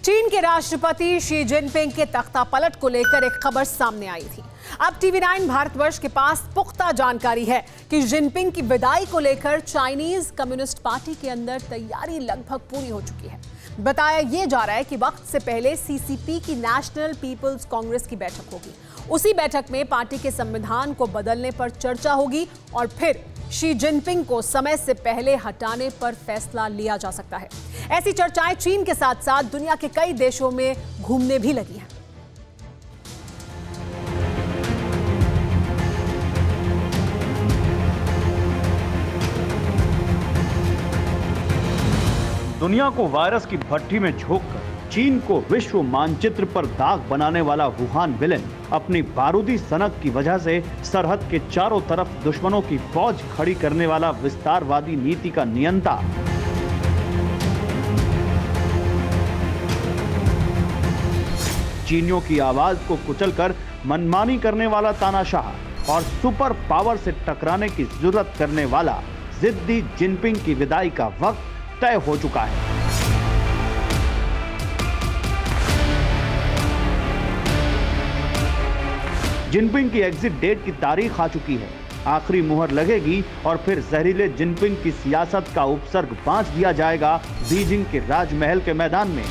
चीन के राष्ट्रपति शी जिनपिंग के तख्ता पलट को लेकर एक खबर सामने आई थी। अब टीवी9 भारतवर्ष के पास पुख्ता जानकारी है कि जिनपिंग की विदाई को लेकर चाइनीज कम्युनिस्ट पार्टी के अंदर तैयारी लगभग पूरी हो चुकी है। बताया यह जा रहा है कि वक्त से पहले सीसीपी की नेशनल पीपल्स कांग्रेस की बैठक होगी। उसी बैठक में पार्टी के संविधान को बदलने पर चर्चा होगी और फिर शी जिनपिंग को समय से पहले हटाने पर फैसला लिया जा सकता है। ऐसी चर्चाएं चीन के साथ साथ दुनिया के कई देशों में घूमने भी लगी हैं। दुनिया को वायरस की भट्टी में झोंककर चीन को विश्व मानचित्र पर दाग बनाने वाला वुहान विलेन अपनी बारूदी सनक की वजह से सरहद के चारों तरफ दुश्मनों की फौज खड़ी करने वाला विस्तारवादी नीति का नियंता, चीनियों की आवाज को कुचलकर मनमानी करने वाला तानाशाह और सुपर पावर से टकराने की जरूरत करने वाला जिद्दी जिनपिंग की विदाई का वक्त तय हो चुका है। जिनपिंग की एग्जिट डेट की तारीख आ चुकी है। आखिरी मुहर लगेगी और फिर जहरीले जिनपिंग की सियासत का उपसर्ग बांध दिया जाएगा बीजिंग के राजमहल के मैदान में।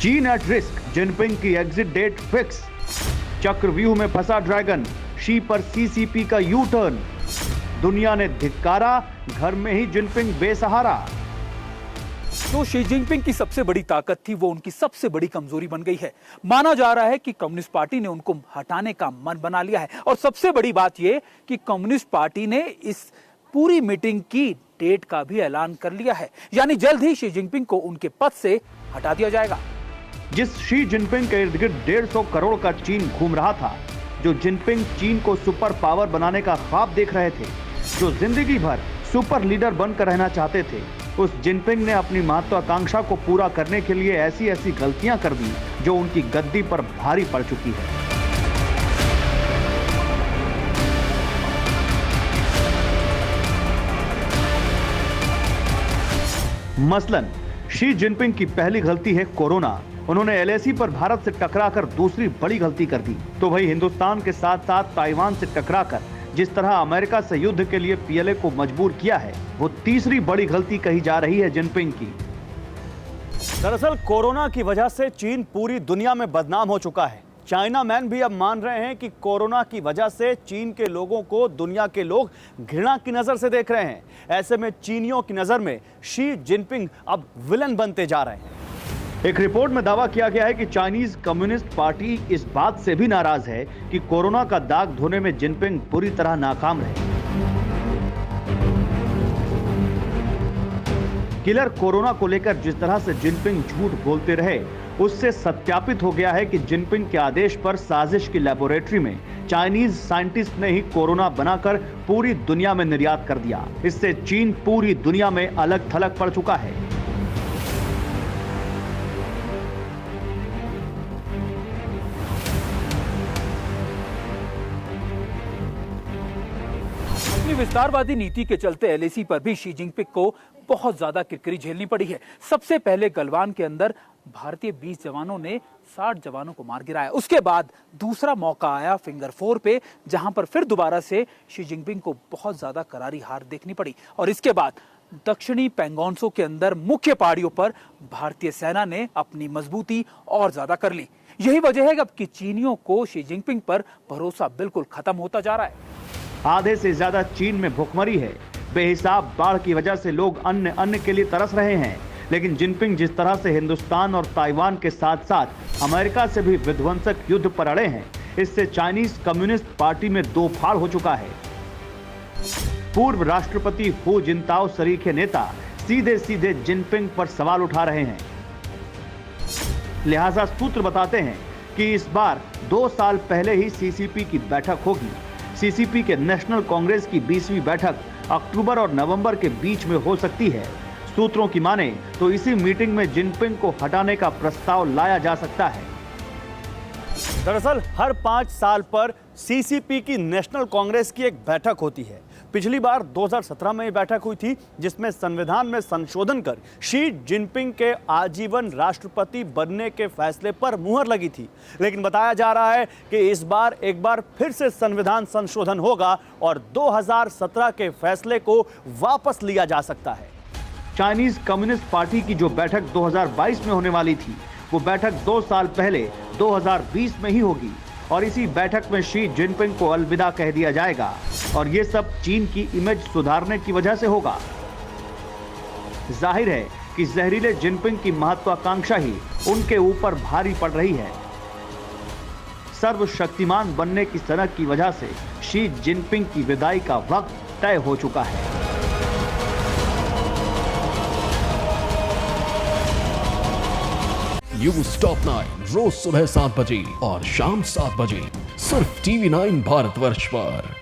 चीन एट रिस्क, जिनपिंग की एग्जिट डेट फिक्स। चक्रव्यूह में फंसा ड्रैगन, शी पर सीसीपी का यू टर्न। दुनिया ने धिक्कारा, घर में ही जिनपिंग बेसहारा। जो शी जिनपिंग की सबसे बड़ी ताकत थी वो उनकी सबसे बड़ी कमजोरी बन गई है। माना जा रहा है कि कम्युनिस्ट पार्टी ने उनको हटाने का मन बना लिया है और सबसे बड़ी बात यह कि कम्युनिस्ट पार्टी ने इस पूरी मीटिंग की डेट का भी ऐलान कर लिया है, यानी जल्द ही शी जिनपिंग को उनके पद से हटा दिया जाएगा। जिस शी जिनपिंग के इर्द गिर्द 150 करोड़ का चीन घूम रहा था, जो जिनपिंग चीन को सुपर पावर बनाने का ख्वाब देख रहे थे, जो जिंदगी भर सुपर लीडर बनकर रहना चाहते थे, उस जिनपिंग ने अपनी महत्वाकांक्षा को पूरा करने के लिए ऐसी ऐसी गलतियां कर दी जो उनकी गद्दी पर भारी पड़ चुकी है। मसलन शी जिनपिंग की पहली गलती है कोरोना। उन्होंने एलएसी पर भारत से टकराकर दूसरी बड़ी गलती कर दी। तो वही हिंदुस्तान के साथ साथ ताइवान से टकराकर जिस तरह अमेरिका से युद्ध के लिए पीएलए को मजबूर किया है, वो तीसरी बड़ी गलती कही जा रही है जिनपिंग की। दरअसल कोरोना की वजह से चीन पूरी दुनिया में बदनाम हो चुका है। चाइना मैन भी अब मान रहे हैं कि कोरोना की वजह से चीन के लोगों को दुनिया के लोग घृणा की नजर से देख रहे हैं। ऐसे में चीनियों की नजर में शी जिनपिंग अब विलन बनते जा रहे हैं। एक रिपोर्ट में दावा किया गया है कि चाइनीज कम्युनिस्ट पार्टी इस बात से भी नाराज है कि कोरोना का दाग धोने में जिनपिंग पूरी तरह नाकाम रहे। किलर कोरोना को लेकर जिस तरह से जिनपिंग झूठ बोलते रहे, उससे सत्यापित हो गया है कि जिनपिंग के आदेश पर साजिश की लेबोरेटरी में चाइनीज साइंटिस्ट ने ही कोरोना बनाकर पूरी दुनिया में निर्यात कर दिया। इससे चीन पूरी दुनिया में अलग थलग पड़ चुका है। विस्तारवादी नीति के चलते एलएसी पर भी शी जिनपिंग को बहुत ज्यादा किरकिरी झेलनी पड़ी है। सबसे पहले गलवान के अंदर भारतीय 20 जवानों ने 60 जवानों को मार गिराया। उसके बाद दूसरा मौका आया फिंगर 4 पे, जहां पर फिर दोबारा से शी जिनपिंग को बहुत ज्यादा करारी हार देखनी पड़ी। और इसके बाद दक्षिणी पेंगोंगत्सो के अंदर मुख्य पहाड़ियों पर भारतीय सेना ने अपनी मजबूती और ज्यादा कर ली। यही वजह है कि चीनियों को शी जिनपिंग पर भरोसा बिल्कुल खत्म होता जा रहा है। आधे से ज्यादा चीन में भुखमरी है। बेहिसाब बाढ़ की वजह से लोग अन्न के लिए तरस रहे हैं। लेकिन जिनपिंग जिस तरह से हिंदुस्तान और ताइवान के साथ साथ अमेरिका से भी विध्वंसक युद्ध पर अड़े हैं, इससे चाइनीज कम्युनिस्ट पार्टी में दो फाड़ हो चुका है। पूर्व राष्ट्रपति हू जिनताओ सरीखे नेता सीधे सीधे जिनपिंग पर सवाल उठा रहे हैं। लिहाजा सूत्र बताते हैं कि इस बार 2 साल पहले ही सीसीपी की बैठक होगी। सीसीपी के नेशनल कांग्रेस की 20वीं बैठक अक्टूबर और नवंबर के बीच में हो सकती है। सूत्रों की माने तो इसी मीटिंग में जिनपिंग को हटाने का प्रस्ताव लाया जा सकता है। दरअसल हर 5 साल पर सीसीपी की नेशनल कांग्रेस की एक बैठक होती है। पिछली बार 2017 में ये बैठक हुई थी, जिसमें संविधान में संशोधन कर शी जिनपिंग के आजीवन राष्ट्रपति बनने के फैसले पर मुहर लगी थी। लेकिन बताया जा रहा है कि इस बार एक बार फिर से संविधान संशोधन होगा और 2017 के फैसले को वापस लिया जा सकता है। चाइनीज कम्युनिस्ट पार्टी की जो बैठक 2022 में होने वाली थी, वो बैठक 2 साल पहले 2020 में ही होगी और इसी बैठक में शी जिनपिंग को अलविदा कह दिया जाएगा और ये सब चीन की इमेज सुधारने की वजह से होगा। जाहिर है कि जहरीले जिनपिंग की महत्वाकांक्षा ही उनके ऊपर भारी पड़ रही है। सर्वशक्तिमान बनने की सनक की वजह से शी जिनपिंग की विदाई का वक्त तय हो चुका है। न्यूज टॉप 9 रोज सुबह 7 बजे और शाम 7 बजे सिर्फ TV9 भारतवर्ष पर।